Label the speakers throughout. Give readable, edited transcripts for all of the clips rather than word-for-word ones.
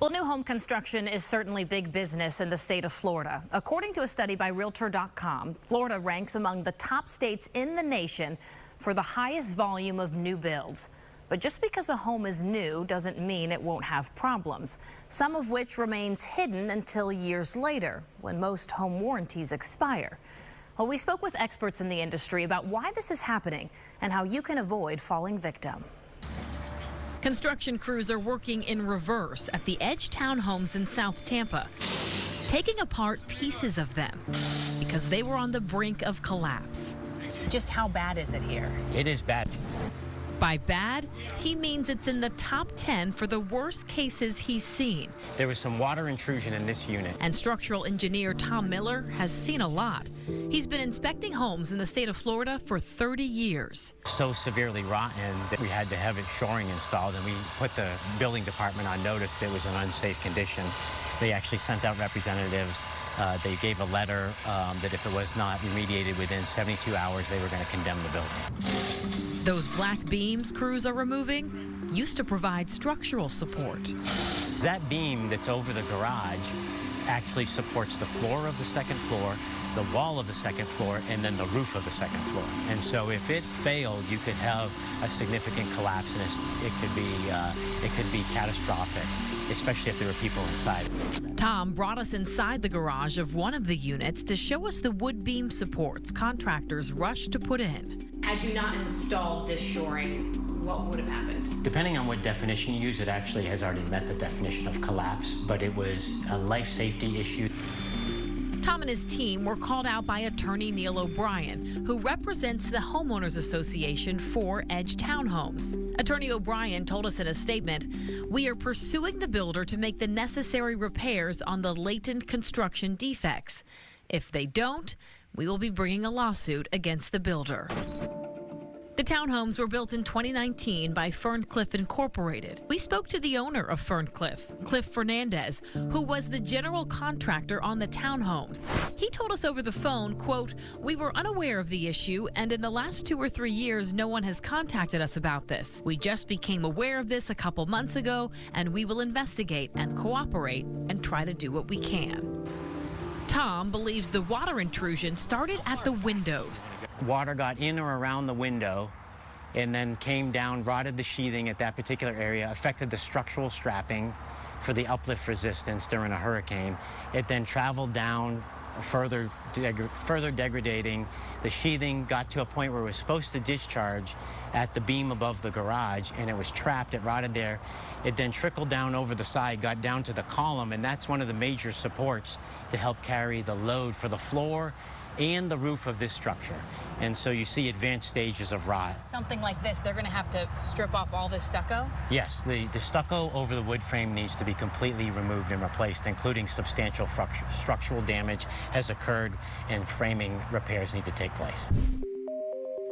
Speaker 1: Well, new home construction is certainly big business in the state of Florida. According to a study by Realtor.com, Florida ranks among the top states in the nation for the highest volume of new builds. But just because a home is new doesn't mean it won't have problems, some of which remains hidden until years later, when most home warranties expire. Well, we spoke with experts in the industry about why this is happening and how you can avoid falling victim. Construction crews are working in reverse at the Edge townhomes in South Tampa, taking apart pieces of them because they were on the brink of collapse. Just how bad is it here?
Speaker 2: It is bad.
Speaker 1: By bad, he means it's in the top 10 for the worst cases he's seen.
Speaker 2: There was some water intrusion in this unit.
Speaker 1: And structural engineer Tom Miller has seen a lot. He's been inspecting homes in the state of Florida for 30 years.
Speaker 2: So severely rotten that we had to have it shoring installed, and we put the building department on notice that it was an unsafe condition. They actually sent out representatives. They gave a letter that if it was not remediated within 72 hours, they were going to condemn the building.
Speaker 1: Those black beams crews are removing used to provide structural support.
Speaker 2: That beam that's over the garage actually supports the floor of the second floor, the wall of the second floor, and then the roof of the second floor. And so if it failed, you could have a significant collapse, and it could be catastrophic, especially if there were people inside.
Speaker 1: Tom brought us inside the garage of one of the units to show us the wood beam supports contractors rushed to put in. Had you not installed this shoring, what would have happened?
Speaker 2: Depending on what definition you use, it actually has already met the definition of collapse, but it was a life safety issue.
Speaker 1: Tom and his team were called out by attorney Neil O'Brien, who represents the Homeowners Association for Edge Townhomes. Attorney O'Brien told us in a statement, "We are pursuing the builder to make the necessary repairs on the latent construction defects. If they don't, we will be bringing a lawsuit against the builder." The townhomes were built in 2019 by Ferncliff Incorporated. We spoke to the owner of Ferncliff, Cliff Fernandez, who was the general contractor on the townhomes. He told us over the phone, quote, "We were unaware of the issue, and in the last 2 or 3 years, no one has contacted us about this. We just became aware of this a couple months ago, and we will investigate and cooperate and try to do what we can." Tom believes the water intrusion started at the windows.
Speaker 2: Water got in or around the window and then came down, rotted the sheathing at that particular area, affected the structural strapping for the uplift resistance during a hurricane. It then traveled down, further degrading. The sheathing got to a point where it was supposed to discharge at the beam above the garage, and it was trapped. It rotted there. It then trickled down over the side, got down to the column, and that's one of the major supports to help carry the load for the floor and the roof of this structure. And so you see advanced stages of rot.
Speaker 1: Something like this, they're going to have to strip off all this stucco?
Speaker 2: Yes, the stucco over the wood frame needs to be completely removed and replaced, including substantial structural damage has occurred, and framing repairs need to take place.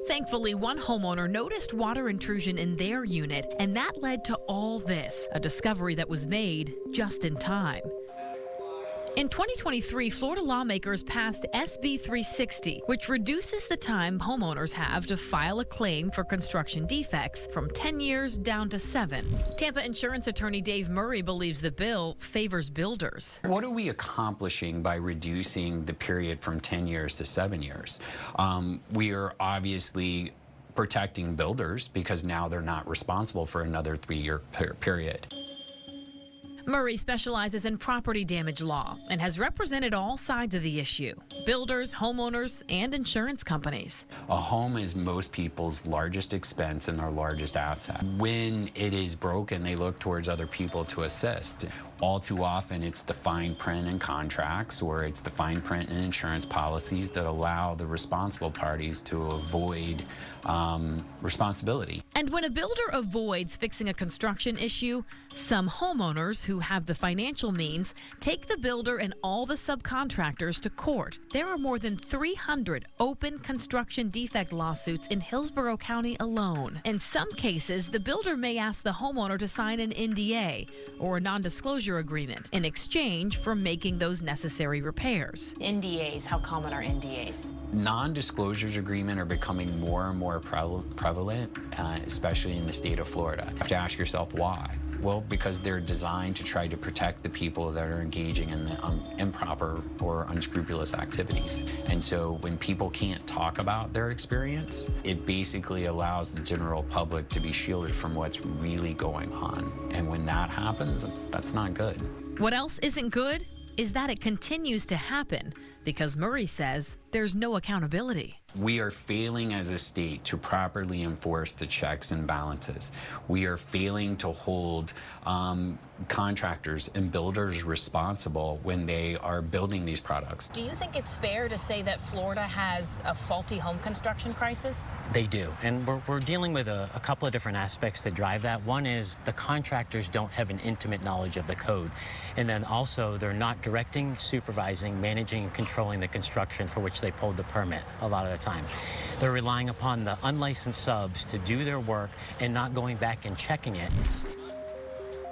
Speaker 1: Thankfully, one homeowner noticed water intrusion in their unit, and that led to all this, a discovery that was made just in time. In 2023, Florida lawmakers passed SB 360, which reduces the time homeowners have to file a claim for construction defects from 10 years down to 7. Tampa insurance attorney Dave Murray believes the bill favors builders.
Speaker 3: What are we accomplishing by reducing the period from 10 years to 7 years? We are obviously protecting builders because now they're not responsible for another 3-year period.
Speaker 1: Murray specializes in property damage law and has represented all sides of the issue: builders, homeowners, and insurance companies.
Speaker 3: A home is most people's largest expense and their largest asset. When it is broken, they look towards other people to assist. All too often, it's the fine print in contracts or it's the fine print in insurance policies that allow the responsible parties to avoid responsibility.
Speaker 1: And when a builder avoids fixing a construction issue, some homeowners who have the financial means take the builder and all the subcontractors to court. There are more than 300 open construction defect lawsuits in Hillsborough County alone. In some cases, the builder may ask the homeowner to sign an NDA or a non-disclosure agreement in exchange for making those necessary repairs. NDAs, how common are NDAs?
Speaker 3: Non-disclosures agreements are becoming more and more prevalent, especially in the state of Florida. You have to ask yourself why. Well, because they're designed to try to protect the people that are engaging in the improper or unscrupulous activities. And so when people can't talk about their experience, it basically allows the general public to be shielded from what's really going on. And when that happens, that's not good.
Speaker 1: What else isn't good is that it continues to happen because Murray says there's no accountability.
Speaker 3: We are failing as a state to properly enforce the checks and balances. We are failing to hold contractors and builders responsible when they are building these products.
Speaker 1: Do you think it's fair to say that Florida has a faulty home construction crisis?
Speaker 2: They do, and we're dealing with a couple of different aspects that drive that. One is the contractors don't have an intimate knowledge of the code, and then also they're not directing, supervising, managing, and controlling the construction for which they pulled the permit a lot of the time. They're relying upon the unlicensed subs to do their work and not going back and checking it.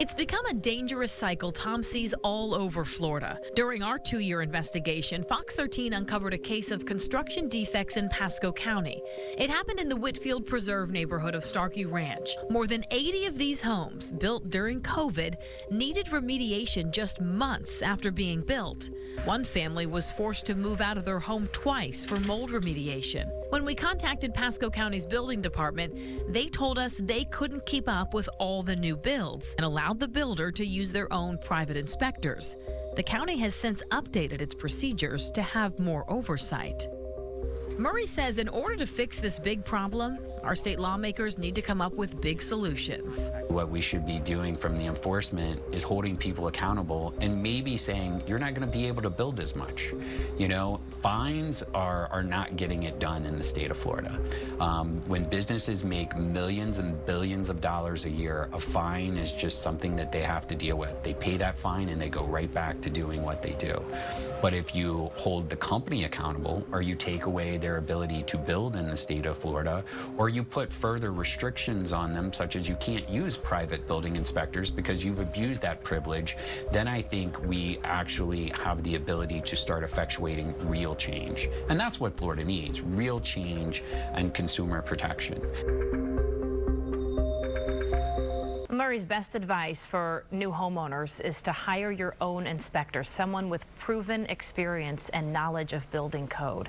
Speaker 1: It's become a dangerous cycle Tom sees all over Florida. During our 2-year investigation, Fox 13 uncovered a case of construction defects in Pasco County. It happened in the Whitfield Preserve neighborhood of Starkey Ranch. More than 80 of these homes, built during COVID, needed remediation just months after being built. One family was forced to move out of their home twice for mold remediation. When we contacted Pasco County's building department, they told us they couldn't keep up with all the new builds and allowed the builder to use their own private inspectors. The county has since updated its procedures to have more oversight. Murray says in order to fix this big problem, our state lawmakers need to come up with big solutions.
Speaker 3: What we should be doing from the enforcement is holding people accountable and maybe saying you're not going to be able to build as much. You know, fines are not getting it done in the state of Florida. When businesses make millions and billions of dollars a year, a fine is just something that they have to deal with. They pay that fine and they go right back to doing what they do. But if you hold the company accountable, or you take away their ability to build in the state of Florida, or you put further restrictions on them, such as you can't use private building inspectors because you've abused that privilege, then I think we actually have the ability to start effectuating real change. And that's what Florida needs, real change and consumer protection.
Speaker 1: Murray's best advice for new homeowners is to hire your own inspector, someone with proven experience and knowledge of building code.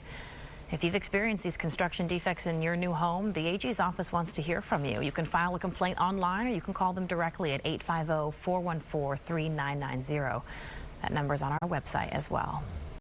Speaker 1: If you've experienced these construction defects in your new home, the AG's office wants to hear from you. You can file a complaint online, or you can call them directly at 850-414-3990. That number is on our website as well.